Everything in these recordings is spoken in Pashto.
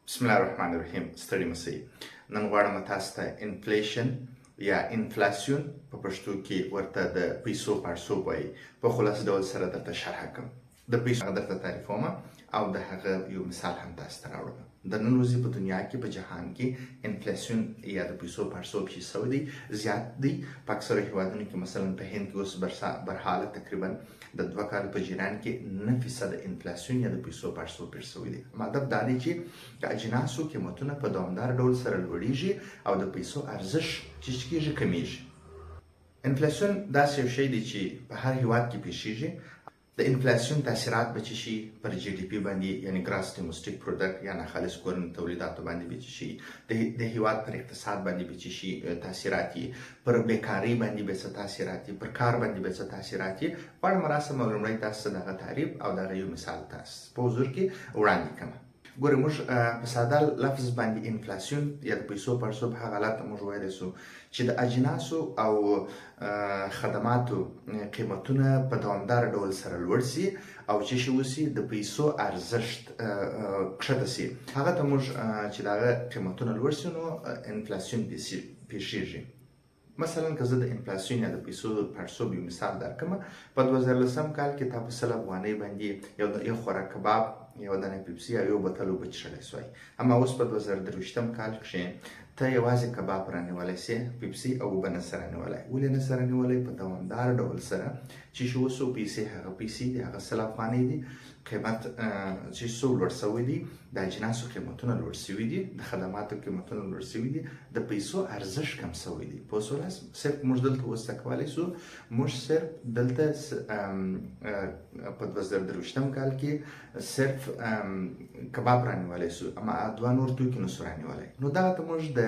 بسم الله الرحمن الرحیم. ستړي مسئ. نن غواړم تاسو ته انفلیشن یا انفلاسیون په پښتو کې ورته د پیسو پړسوب وایي په خلاص ډول سره درته شرح کړم. د پیسو درته تعریفوم او د هغه یو مثال هم تاسو ته راوړم. د نن ورځې په دنیا کې په جهان کې انفلیسیون یا د پیسو پړسوب چې سوی دی زیات دی. په اکثرو هیوادونو کې مثلا په هند کې اوس برحاله تقریبا د 2 کال په جریان کې 9% انفلیسیون یا د پیسو پړسوب پیښ سوی دی. مطلب دا دی چې د اجناسو قیمتونه په دوامدار ډول سره لوړیږي او د پیسو ارزښت چې کېږي کمیږي. انفلیسیون داسې یو شی دی چې په هر هیواد کې پیښیږي. د انفلیسیون تاثیرات به څه شي پر جی ډي پی باندې یعنی ګراس ډومسټیک پروډکټ یا ناخالص کورني تولیداتو باندې به څه شي د هیواد پر اقتصاد باندې به څه شي تاثیرات پر بیکاري باندې به څه تاثیرات پر کار باندې به څه تاثیرات غواړم راسم لومړی تاسو دغه تعریف او دغه یو مثال تاسو په حضور کې وړاندې کړم. ګورئ موږ په ساده لفظ باندې انفلیسیون یا د پیسو پړسوب هغه حالت ته موږ ویلی سو چې د اجناسو او خدماتو قیمتونه په دوامدار ډول سره لوړ سي او چې شي وسي د پیسو ارزښت کښته سي. هغه ته موږ چې د هغه قیمتونه لوړ سي نو انفلیسیون پیښیږي. مثلا که زه د انفلیسیون یا د پیسو پړسوب یو مثال درکړم، په 2010 کال کې تا په 100 افغانۍ باندې یو خوراک کباب، یو دانه پیپسي او یو بوتل اوبه څښلی سوی. اما اوس په 2023 کال کښې ته یوازې کباب رانیولی سې، پیپسي او اوبه نه سې رانیولی. ولې نه سې رانیولی؟ په دوامدار ډول سره چې اوس پیسې هغه پیسې دي، هغه 100 افغانۍ دي. قیمت چې څو لوړ سوی دي، د اجناسو قیمتونه لوړ سوي دي، د خدماتو قیمتونه لوړ سوي دي، د پیسو ارزښت کم سوی دی. پوه شولاست؟ صرف موږ دلته اوس څه کولی سو، موږ صرف دلته په 2023 کال کې صرف کباب رانیولی سو، اما 2 نور توکي نسو رانیولی. نو دغه ته موږ د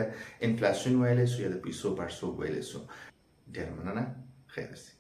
انفلیسیون ویلی سو یا د پیسو پړسوب ویلی سو. ډېره مننه، خیر اوسئ.